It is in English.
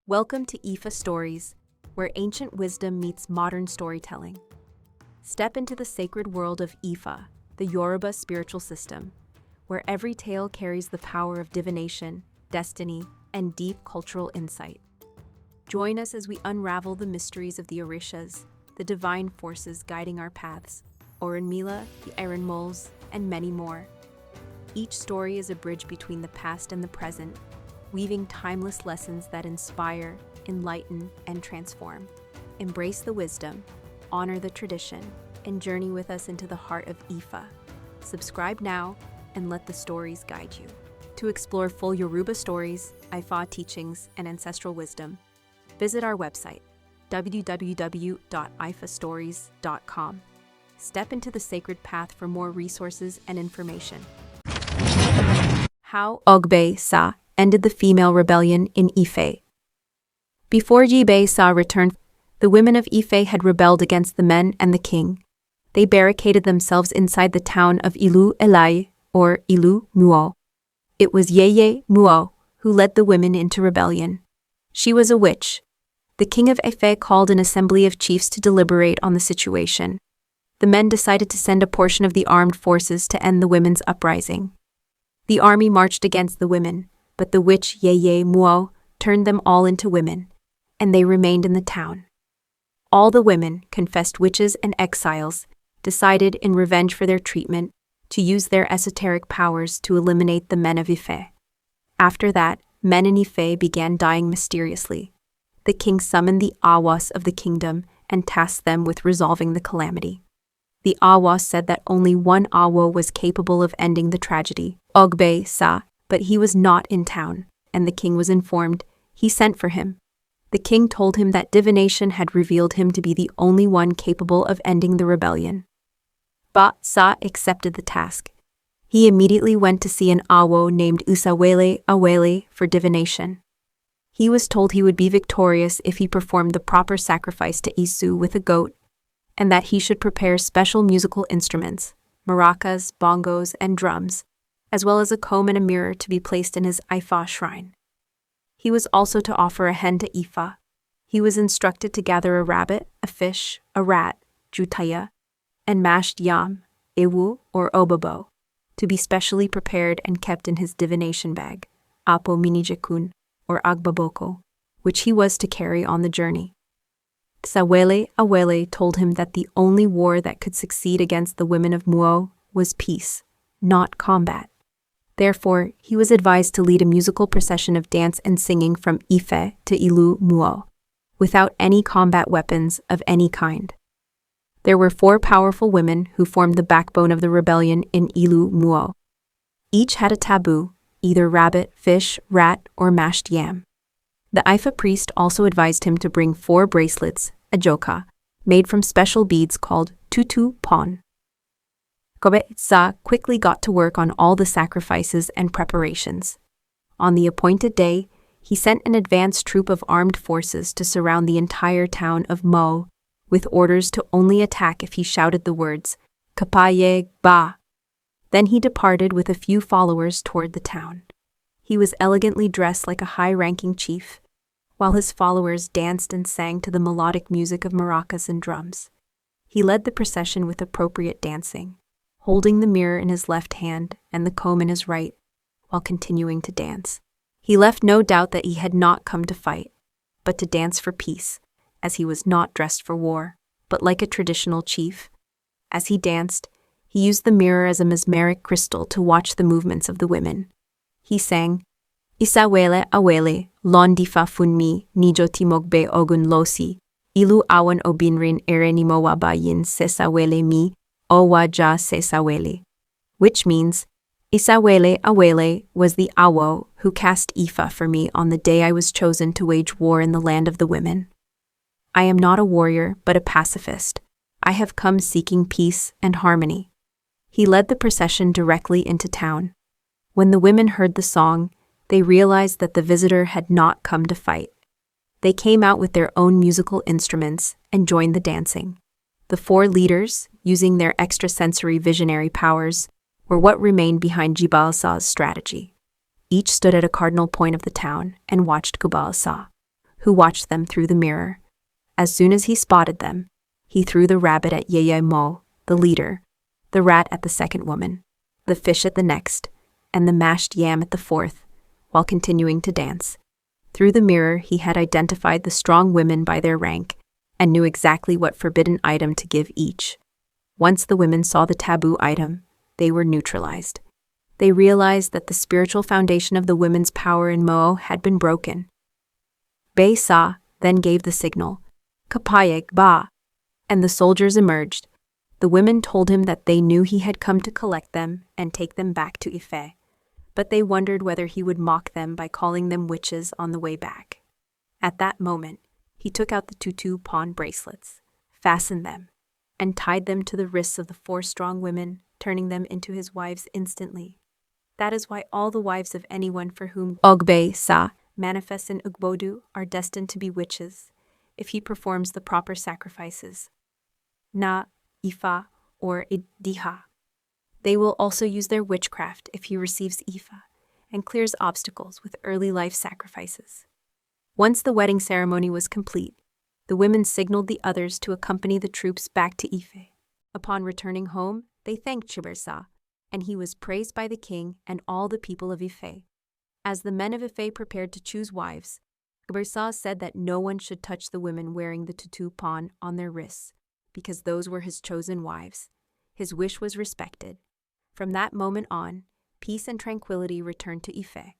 Welcome to IFAStories, where ancient wisdom meets modern storytelling. Step into the sacred world of Ifa, the Yoruba spiritual system, where every tale carries the power of divination, destiny, and deep cultural insight. Join us as we unravel the mysteries of the Orishas, the divine forces guiding our paths, Orunmila, the Moles, and many more. Each story is a bridge between the past and the present, weaving timeless lessons that inspire, enlighten, and transform. Embrace the wisdom, honor the tradition, and journey with us into the heart of Ifa. Subscribe now and let the stories guide you. To explore full Yoruba stories, Ifa teachings, and ancestral wisdom, visit our website, www.ifastories.com. Step into the sacred path for more resources and information. How Ògbè-Òsá ended the female rebellion in Ife. Before Ògbè-Òsá returned, the women of Ife had rebelled against the men and the king. They barricaded themselves inside the town of Ilú-Òmùò, or Ilú-Òmùò. It was Yèyé-Òmùò who led the women into rebellion. She was a witch. The king of Ife called an assembly of chiefs to deliberate on the situation. The men decided to send a portion of the armed forces to end the women's uprising. The army marched against the women, but the witch Yèyé-Òmùò turned them all into women, and they remained in the town. All the women, confessed witches and exiles, decided, in revenge for their treatment, to use their esoteric powers to eliminate the men of Ife. After that, men in Ife began dying mysteriously. The king summoned the Awas of the kingdom and tasked them with resolving the calamity. The Awas said that only one Awo was capable of ending the tragedy, Ògbè-Òsá, but he was not in town, and the king was informed. He sent for him. The king told him that divination had revealed him to be the only one capable of ending the rebellion. Ògbè-Òsá accepted the task. He immediately went to see an Awo named Ìṣàwèlẹ Òàwẹlẹ for divination. He was told he would be victorious if he performed the proper sacrifice to Isu with a goat, and that he should prepare special musical instruments, maracas, bongos, and drums, as well as a comb and a mirror to be placed in his Ifa shrine. He was also to offer a hen to Ifa. He was instructed to gather a rabbit, a fish, a rat, jutaya, and mashed yam, ewu or obobo, to be specially prepared and kept in his divination bag, apo minijekun, or agbaboko, which he was to carry on the journey. Ìṣàwèlẹ Òàwẹlẹ told him that the only war that could succeed against the women of Muo was peace, not combat. Therefore, he was advised to lead a musical procession of dance and singing from Ife to Ilú-Òmùò, without any combat weapons of any kind. There were 4 powerful women who formed the backbone of the rebellion in Ilú-Òmùò. Each had a taboo, either rabbit, fish, rat, or mashed yam. The Ifa priest also advised him to bring 4 bracelets, a joka, made from special beads called tutu pon. Ògbè-Òsá quickly got to work on all the sacrifices and preparations. On the appointed day, he sent an advance troop of armed forces to surround the entire town of Mo, with orders to only attack if he shouted the words, Kapaye Ba. Then he departed with a few followers toward the town. He was elegantly dressed like a high-ranking chief, while his followers danced and sang to the melodic music of maracas and drums. He led the procession with appropriate dancing, holding the mirror in his left hand and the comb in his right, while continuing to dance. He left no doubt that he had not come to fight, but to dance for peace, as he was not dressed for war, but like a traditional chief. As he danced, he used the mirror as a mesmeric crystal to watch the movements of the women. He sang, Ìṣàwèlẹ Òàwẹlẹ, londifa funmi, nijoti mogbe ogun losi, ilu awan obinrin erenimowabayin sesawele mi, Owaja Sesawele, which means, Ìṣàwèlẹ Òàwẹlẹ was the Awo who cast Ifa for me on the day I was chosen to wage war in the land of the women. I am not a warrior, but a pacifist. I have come seeking peace and harmony. He led the procession directly into town. When the women heard the song, they realized that the visitor had not come to fight. They came out with their own musical instruments and joined the dancing. The 4 leaders, using their extrasensory visionary powers, were what remained behind Ògbè-Òsá's strategy. Each stood at a cardinal point of the town and watched Ògbè-Òsá, who watched them through the mirror. As soon as he spotted them, he threw the rabbit at Yèyé-Òmùò, the leader, the rat at the second woman, the fish at the next, and the mashed yam at the fourth, while continuing to dance. Through the mirror, he had identified the strong women by their rank and knew exactly what forbidden item to give each. Once the women saw the taboo item, they were neutralized. They realized that the spiritual foundation of the women's power in Òmùò had been broken. Ògbè-Òsá then gave the signal, "Kapayag ba," and the soldiers emerged. The women told him that they knew he had come to collect them and take them back to Ife, but they wondered whether he would mock them by calling them witches on the way back. At that moment, he took out the tutu pawn bracelets, fastened them, and tied them to the wrists of the 4 strong women, turning them into his wives instantly. That is why all the wives of anyone for whom Ògbè-Òsá manifests in Ugbodu are destined to be witches if he performs the proper sacrifices. Na, Ifa, or Idiha. They will also use their witchcraft if he receives Ifa and clears obstacles with early life sacrifices. Once the wedding ceremony was complete, the women signaled the others to accompany the troops back to Ife. Upon returning home, they thanked Ògbè-Òsá, and he was praised by the king and all the people of Ife. As the men of Ife prepared to choose wives, Ògbè-Òsá said that no one should touch the women wearing the tutu pawn on their wrists, because those were his chosen wives. His wish was respected. From that moment on, peace and tranquility returned to Ife.